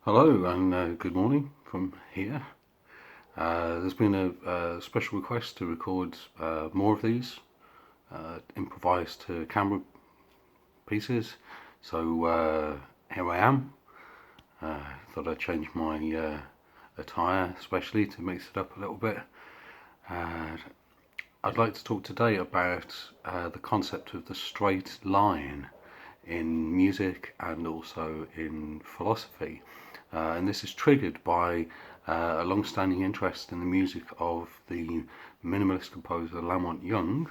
Hello and good morning from here. There's been a special request to record more of these improvised to camera pieces, so here I am. Thought I'd change my attire especially to mix it up a little bit. Uh, I'd like to talk today about the concept of the straight line in music and also in philosophy. And this is triggered by a long-standing interest in the music of the minimalist composer Lamont Young.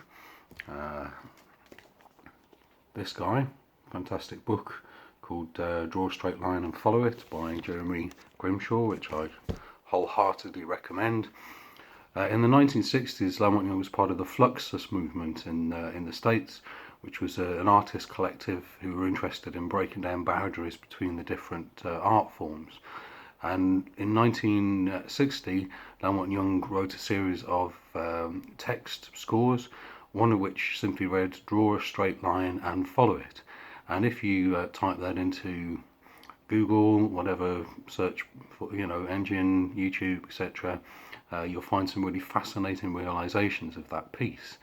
This guy, fantastic book called Draw a Straight Line and Follow It by Jeremy Grimshaw, which I wholeheartedly recommend. In the 1960s, Lamont Young was part of the Fluxus movement in the States, which was an artist collective who were interested in breaking down boundaries between the different art forms. And in 1960, Lamont Young wrote a series of text scores, one of which simply read, "Draw a straight line and follow it." And if you type that into Google, whatever search for, engine, YouTube, etc., you'll find some really fascinating realizations of that piece.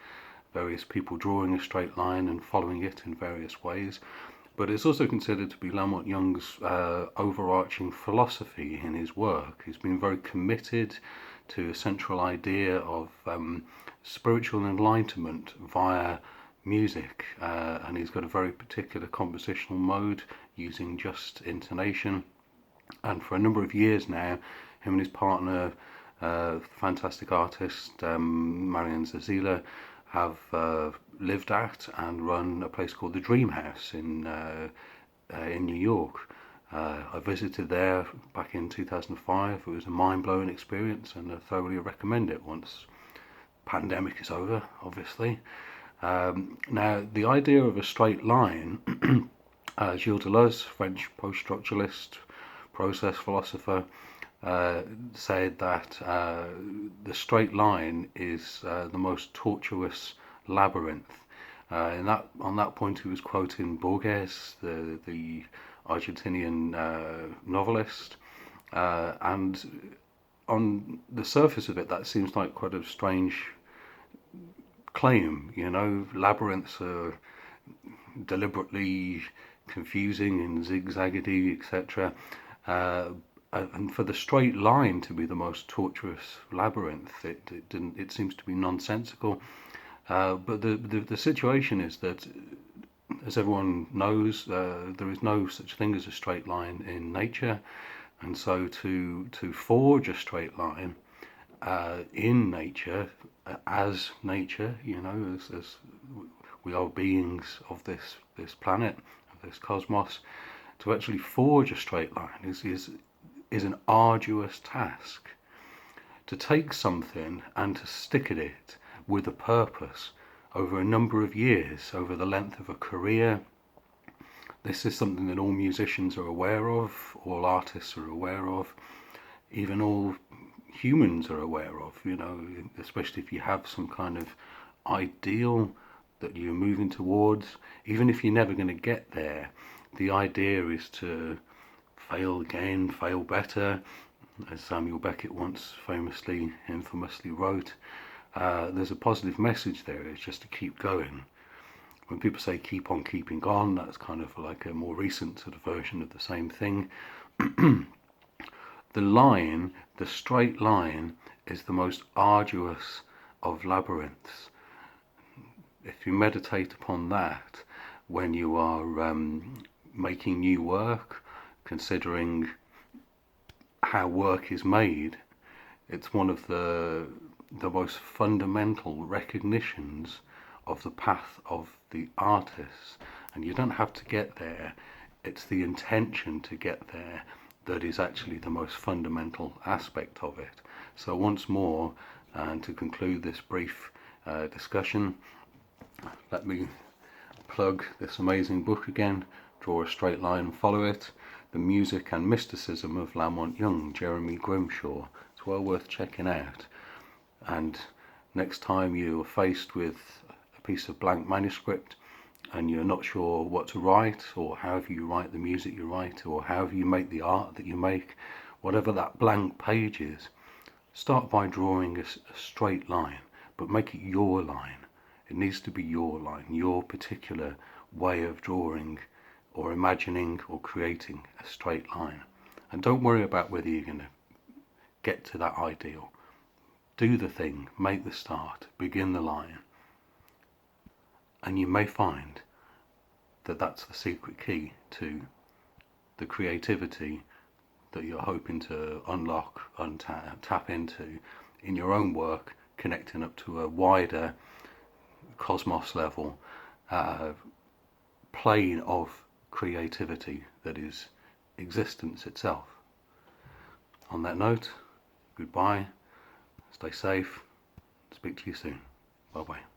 Various people drawing a straight line and following it in various ways. But it's also considered to be Lamont Young's overarching philosophy in his work. He's been very committed to a central idea of spiritual enlightenment via music, and he's got a very particular compositional mode using just intonation. And for a number of years now, him and his partner, fantastic artist Marian Zazila, have lived at and run a place called the Dream House in New York. I visited there back in 2005. It was a mind-blowing experience, and I thoroughly recommend it once pandemic is over, obviously. Now, the idea of a straight line, Gilles Deleuze, French post-structuralist, process philosopher, said that the straight line is the most tortuous labyrinth. On that point, he was quoting Borges, the Argentinian novelist, and on the surface of it, that seems like quite a strange claim. Labyrinths are deliberately confusing and zigzaggedy, etc. And for the straight line to be the most tortuous labyrinth, it seems to be nonsensical. But the situation is that, as everyone knows, there is no such thing as a straight line in nature, and so to forge a straight line in nature, as nature, as we are beings of this planet, of this cosmos, to actually forge a straight line is an arduous task. To take something and to stick at it with a purpose over a number of years, over the length of a career. This is something that all musicians are aware of, all artists are aware of, even all humans are aware of, especially if you have some kind of ideal that you're moving towards. Even if you're never going to get there, the idea is to fail again, fail better, as Samuel Beckett once famously, infamously wrote. There's a positive message there. It's just to keep going. When people say keep on keeping on, that's kind of like a more recent sort of version of the same thing. The straight line, is the most arduous of labyrinths. If you meditate upon that when you are making new work, considering how work is made, it's one of the most fundamental recognitions of the path of the artist. And you don't have to get there, it's the intention to get there that is actually the most fundamental aspect of it. So once more, and to conclude this brief discussion, let me plug this amazing book again, Draw a Straight Line and Follow It, The Music and Mysticism of Lamont Young, Jeremy Grimshaw. It's well worth checking out. And next time you're faced with a piece of blank manuscript, and you're not sure what to write, or however you write the music you write, or however you make the art that you make, whatever that blank page is, start by drawing a straight line, but make it your line. It needs to be your line, your particular way of drawing or imagining or creating a straight line. And don't worry about whether you're going to get to that ideal. Do the thing, make the start, begin the line, and you may find that that's the secret key to the creativity that you're hoping to unlock, tap into in your own work, connecting up to a wider cosmos level plane of creativity that is existence itself. On that note, goodbye, stay safe, speak to you soon, bye bye.